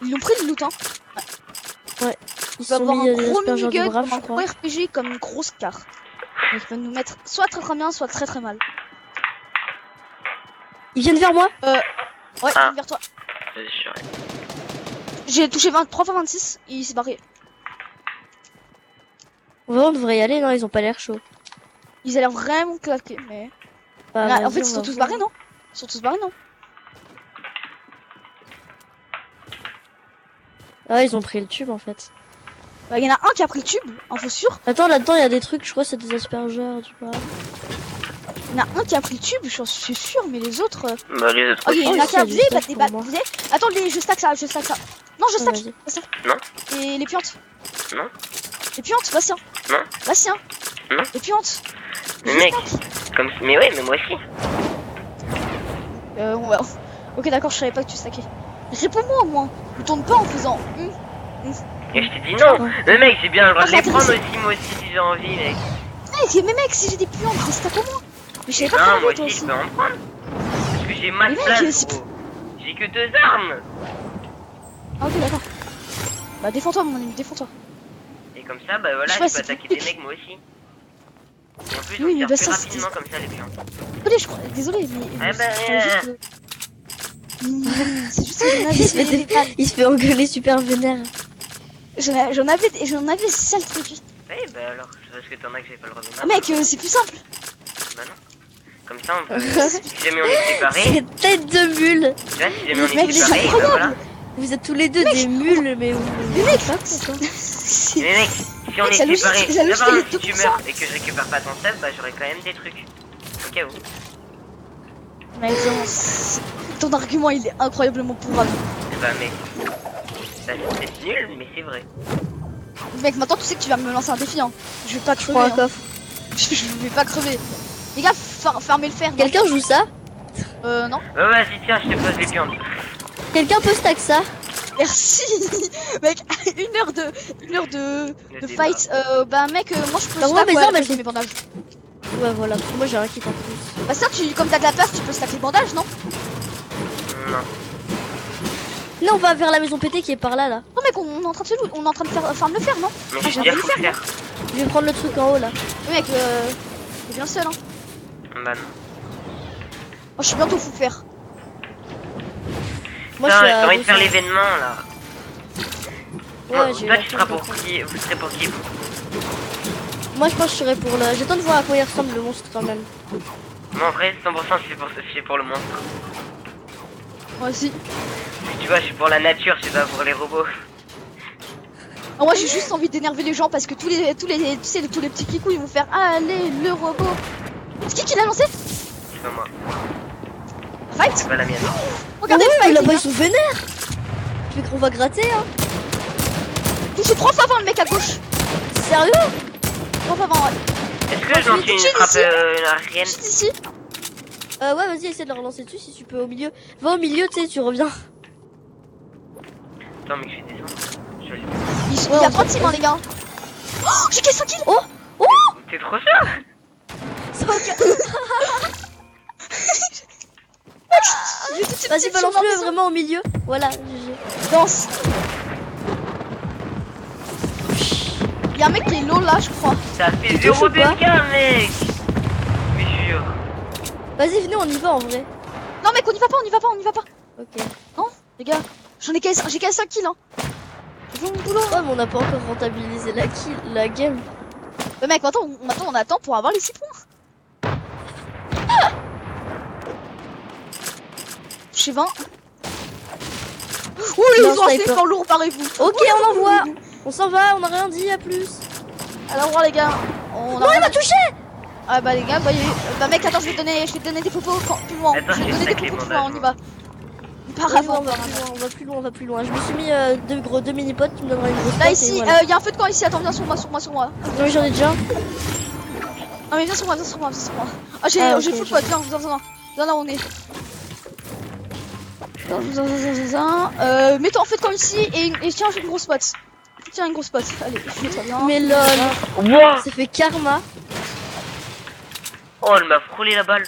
Ils ont pris le loot, hein. Ils Il va sont avoir mis un des gros aspergeurs du minigun, brave, comme un je gros crois. RPG, comme une grosse carte. Donc, ils peuvent nous mettre soit très bien, soit très mal. Ils viennent vers moi. Ouais, Ah. viens vers toi. Vas-y, je suis arrivé. J'ai touché 3 fois 26, il s'est barré. Vraiment, on devrait y aller, non, ils ont pas l'air chauds. Ils ont l'air vraiment claqués, mais. Bah, Ah, en vas-y, fait, ils on sont va tous voir. barrés, non? Ils sont tous barrés, non? Ah, ils ont pris le tube en fait. Bah, il y en a un qui a pris le tube, info sûr. Attends, là-dedans, il y a des trucs, je crois, c'est des aspergeurs, tu vois. Il y en a un qui a pris le tube, j'en suis sûr, mais les autres. Bah, les autres Oh, il y aussi. en a aussi, qu'un, il y a vous du avez stuff des pour balles, moi. vous avez. Attendez, je stack ça, je stack ça. Non, je stack, vas-y. Bastien. Non. Et les piantes. Non. Les piantes, Bastien. Non. Bastien. Non. Les piantes. Mais Je mec, stack. comme... Mais ouais, mais moi aussi. Ouais. Ok, d'accord, je savais pas que tu stackais. Réponds-moi au moins. Ne tourne pas en faisant. Et je t'ai dit non. Ouais. Mais mec, j'ai bien le droit de Ah, les ça prendre t'intéresse. aussi, moi aussi, si j'ai envie, mec. Mais mec, si j'ai des piantes, je stack au moins. Mais je savais pas Non, que moi toi aussi, je aussi. peux en prendre. Parce que j'ai ma Mais mec, place, c'est- gros. J'ai que 2 armes. Ah, ok, d'accord. Bah, défends-toi, mon ami, défends-toi. Et comme ça, bah voilà, Je je vois, peux c'est attaquer plus des mecs, moi aussi. Et en plus, Oui, on mais tire bah, plus ça, rapidement comme ça, les pions. Désolé, mais. Ah bah, c'est juste que- C'est juste que j'en Il se fait avais des balles. Il se fait engueuler super vénère. J'en avais, c'est ça le truc. Oui, bah alors, c'est parce que t'en as que j'ai pas le droit de Ah, mec, c'est plus simple. Bah non. Comme ça, on peut... si jamais on est séparés, C'est tête de mule. tu vois, si jamais on Mec, est c'est séparés, bah incroyable. voilà. Vous êtes tous les deux des mules, mais vous... Mais mec, pas quoi. c'est- Mais mec, si on Mec, est la logique, séparés, la logique, d'abord, elle est si tu 2%. meurs et que je récupère pas ton stuff, bah j'aurai quand même des trucs. Au cas où. Mec, vraiment, ton argument il est incroyablement pourrable. Bah mec, bah, c'est nul, mais c'est vrai. Mec, maintenant tu sais que tu vas me lancer un défi. Hein. Je vais pas Je crever. prends un hein. coffre. Je vais pas crever. Les gars, fermez le fer. non Quelqu'un joue ça? Non. Bah vas-y, tiens, je te pose les pions. Quelqu'un peut stack ça? Merci. Mec, une heure de Le débat. fight. Bah mec, moi je peux Bah, moi, stack mes ouais, armes, elles j'ai sont- mes bandages. Ouais, voilà, parce que moi j'ai un kit en plus. Bah ça, comme t'as de la place, tu peux stack les bandages, non? Non. Là, on va vers la maison pétée qui est par là, là. Non mec, on est en train de se loot, on est en train de faire farm le fer, non? Mais Ah, je j'ai dis, rien faut fait, le faire. Je vais prendre le truc en haut, là. Mais mec, t'es bien seul, hein. Bah non. Oh, je suis bientôt fou faire. Moi, Putain, je suis j'ai à envie de faire 200. l'événement là. Ouais, j'ai Toi, la tu seras flemme pour de qui? Vous serez pour qui? Moi, je pense que je serais pour le... J'attends de voir à quoi il ressemble le monstre quand même. Moi en vrai, 100% je suis pour le monstre. Moi aussi. Tu vois, je suis pour la nature, je suis pas pour les robots. Ah, moi j'ai juste envie d'énerver les gens parce que tous les petits kikous ils vont faire allez le robot. C'est qui l'a lancé? C'est pas moi, Fight. c'est pas la mienne. Regardez Ouais, le fight. là-bas, les ils gars. sont vénères. Tu veux qu'on va gratter, hein? Touché 3 fois avant le mec à gauche. Sérieux? 3 fois avant. Ouais. Est-ce que je lance je une suis frappe ici. aérienne? Juste ici. Ouais, vas-y, essaie de le relancer dessus si tu peux au milieu. Va au milieu, tu sais, tu reviens. Attends, mais je vais descendre. Je vais le- Il Ouais, y a on 30 kills hein, les gars. Oh, j'ai cassé 1 kill. Oh! Oh! T'es trop sûr? J'ai toutes ces Vas-y, petites balance-le choses vraiment au milieu. Voilà, GG. Danse. Il y a un mec qui est low là, je crois. Ça fait Tu 0 touches ou pas dégâts, mec! Mais jure. Vas-y, venez, on y va en vrai. Non mec, on y va pas, on y va pas, on y va pas. Ok. Les gars, j'ai cassé 5 kills hein. J'ai fait mon boulot. Ouais, mais on n'a pas encore rentabilisé la game. Mais mec, maintenant on attend pour avoir les 6 points. Je suis 20. Ouh, les Non, ont assez sniper. fort lourd, parez-vous. Ok, on envoie. On s'en va, on n'a rien dit, à plus. Alors, revoir les gars. On Non, a... il m'a touché. Ah bah les gars, bah mec, attends, je vais te donner des popos plus loin. Attends, Je vais te j'ai donner des stacké popos plus les loin, on y bandages, va. Par Ouais, avant, on va plus loin, on va plus loin, on va plus loin. Je me suis mis deux mini-potes, tu me donneras une grosse Là pote, ici, et voilà. y a un feu de camp ici, attends, viens sur moi. Non, mais j'en ai déjà. Non mais viens sur moi. Ah j'ai Ah, ok, full je pote, viens là où on est. Mets-toi en feu de camp ici et tiens, j'ai une grosse pote. Tiens, une grosse pote. Allez, mets-toi bien. Mais lol, Wow! c'est fait karma. Oh, elle m'a frôlé la balle.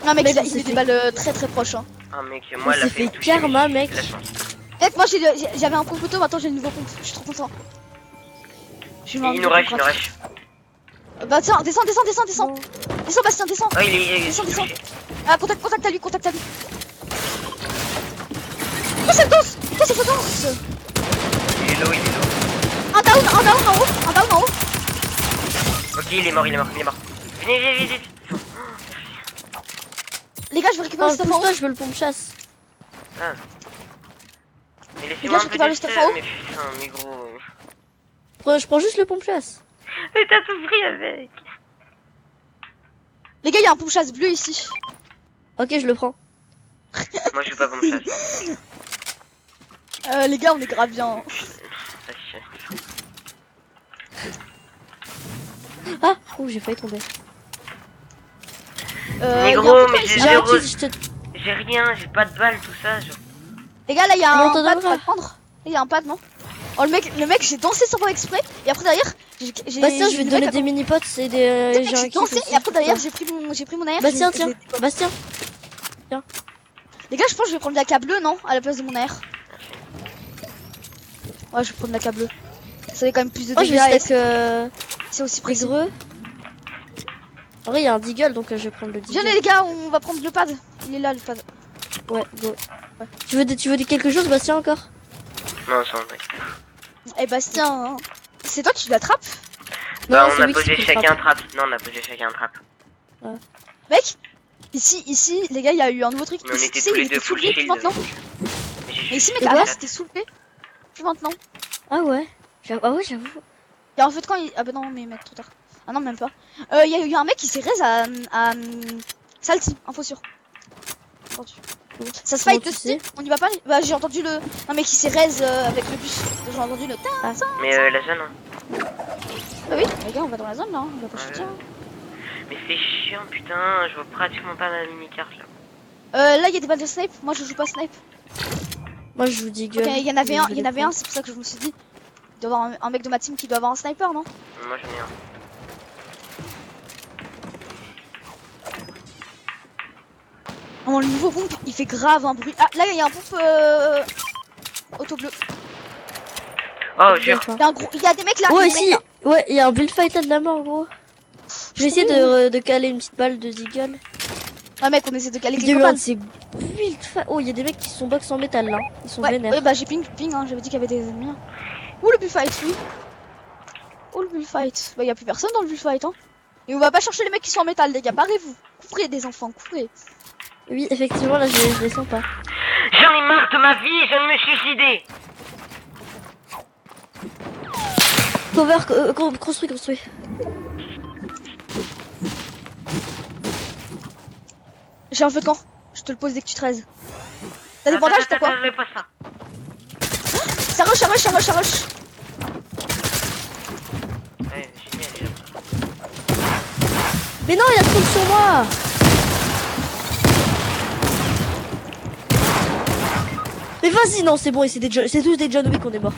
Non mec, Mais il a c'est des fait- balles très proches. Hein. Ah, mec, moi, elle a c'est fait une fait touche, karma, mais mec. j'ai de la chance. Mec, moi j'avais un pompe photo, maintenant j'ai une nouveau pompe. Je suis trop content. J'ai eu un Il nous nouveau rush, pompe il nous gratuit. rush. Bah tiens, descends. Non. Descends Bastien, descends. Oh, il est Descends. touché. Ah, contact à lui. Oh, c'est danse. Il est low. Un down en haut. Ok, il est mort. Venez, vite. Les gars, je vais récupérer Non, le stuff en haut. pousse-toi, je veux le pompe chasse. Ah. Mais Laissez-moi un je peu récupère de le stuff en haut. mais putain, mais gros. Je prends juste le pompe-chasse. Mais t'as tout pris avec. Les gars, il y a un pompe-chasse bleu ici. Ok, je le prends. Moi je suis pas bon chasse. Les gars, on est grave bien. Ah, oh, j'ai failli tomber. Mais Il y a un gros, peu mais de- j'ai J'ai un zéro. kit, je te... J'ai rien, j'ai pas de balles, tout ça. Genre. Les gars, là, il y a Non, un t'en pad donneras. à prendre. Il y a un pad, non? Oh, le mec, j'ai dansé sans faire exprès. Et après, derrière, j'ai. Bastien, je vais le te donner mec des mini-potes, c'est des... a- j'ai un J'ai kit dansé aussi. et après, derrière, j'ai pris mon AR. Bastien, je tiens. l'ai- Bastien. Les gars, je pense que je vais prendre la K bleue, non? À la place de mon AR. Ouais, je vais prendre la K bleue. Ça fait quand même plus de Moi, je dégâts vais et stack c'est aussi précis. rigreux. En vrai, il y a un deagle, donc je vais prendre le deagle. Venez, les gars, on va prendre le pad. Il est là, le pad. Ouais, go. Tu veux quelque chose, Bastien, encore? Non, c'est un mec. Eh, Bastien, hein. C'est toi qui l'attrapes? Bah, c'est on a lui qui posé se chacun un frappe. trap. Non, on a posé chacun un trap. Mec, ici, les gars, il y a eu un nouveau truc. Mais on Ici, était tu sais, tous il les était deux full soulevé plus shield. maintenant. Mais j'ai Et ici, mec, De avant, quoi c'était soulevé. Plus maintenant. Ah ouais. Ah ouais, j'avoue. Il y a un feu de camp. Ah bah non, mais mec, trop tard. Ah non, même pas. Il y a eu un mec qui s'est raise à Salty, info sûr. Entendu. Ça se Comment fight tu aussi. sais On y va pas? Bah, j'ai entendu le. Un mec qui s'est raise avec le bus. J'ai entendu le. Mais la zone, hein. Bah oui, les gars, on va dans la zone là. On va pas chuter. Mais c'est chiant, putain. Je vois pratiquement pas ma mini-carte là. Là, il y a des balles de snipe. Moi, je joue pas snipe. Moi, je joue deagle. Ok, il y en avait un. Je Il y en vais avait les un. C'est pour ça que je me suis dit. Il doit y avoir un mec de ma team qui doit avoir un sniper, non? Moi j'en ai un. Oh, le nouveau pompe, il fait grave un bruit. Ah, là, il y a un pompe auto bleu. Oh, prendre. jure. Il y a des mecs là. Ouais, il y a des ici. mecs là. Ouais, il y a un build fight là de la mort, gros. Je vais essayer de caler une petite balle de deagle. Ah, mec, on essaie de caler Il y a quelques eu un de balles. ces build fight. Oh, il y a des mecs qui sont box en métal là. Ils sont Ouais, vénères. ouais, bah j'ai ping, hein. J'avais dit qu'il y avait des ennemis. Hein. Où le bullfight, lui? Où le bullfight? Bah, il y a plus personne dans le bullfight, hein. Et on va pas chercher les mecs qui sont en métal, les gars. Barrez-vous. Courez, des enfants, courez. Oui, effectivement, là, je les sens pas. J'en ai marre de ma vie, je viens de me suicider. Cover, construis. J'ai un feu de camp. Je te le pose dès que tu te raises. T'as des bandages, t'as quoi? Attends, pas ça. Ça rush, ça rush, ça rush, ça rush. Ouais, génial, déjà. Mais non, il y a trop de sur moi. Mais vas-y, non, c'est bon, et c'est tous des John Wick qu'on est mort.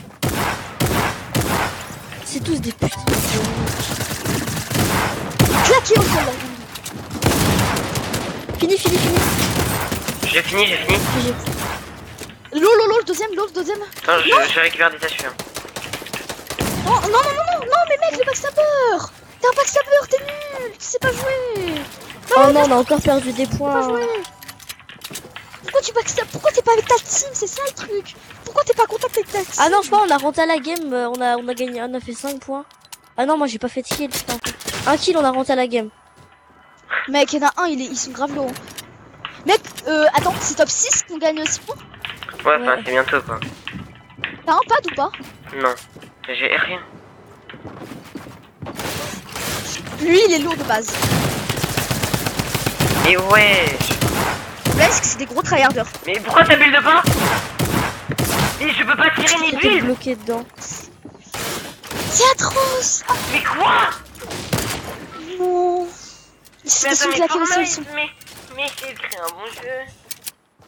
C'est tous des putains de John Wick. Claqué au sol, là. Fini. J'ai fini. GG. Le deuxième. Attends, je récupère des tâches. Non, mais mec, le backstabber. T'es un backstabber, t'es nul. Tu sais pas jouer. Oh non, on a encore perdu des Tu sais pas points. jouer. Pourquoi tu backstab? Pourquoi t'es pas avec ta team? C'est ça le truc. Pourquoi t'es pas contact avec ta team? Ah non, je crois on a rentré à la game, on a gagné, on a fait 5 points. Ah non, moi j'ai pas fait de kill, putain. Un kill, on a rentré à la game. Mec, il y en a un, ils sont grave low. Mec, attends, c'est top 6 qu'on gagne aussi pour? Ouais, enfin, Ouais. c'est bientôt quoi. T'as un pad ou pas? Non, j'ai rien. Lui, il est lourd de base. Mais ouais. Le problème, c'est que c'est des gros tryharders. Mais pourquoi ça build pas? Mais je peux pas tirer ni J'étais build. bloqué dedans. C'est atroce. Ah, Mais quoi? non. Mais Ils sont attends, claqués aussi, ils Fortnite, sont... mais j'ai créé un bon jeu.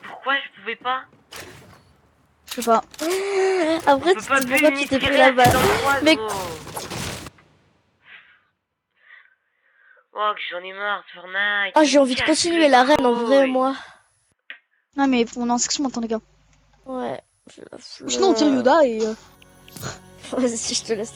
Pourquoi je pouvais pas? Je sais pas. Après, Je peux pas pourquoi tu t'es pris la balle? Mais- Oh, que j'en ai marre de Fortnite. Ah, j'ai envie de continuer l'arène en vrai, moi. Non, mais on est en section maintenant, les gars. Ouais. j'ai la Sinon, on tire flemme. Yoda et... Vas-y, je te laisse.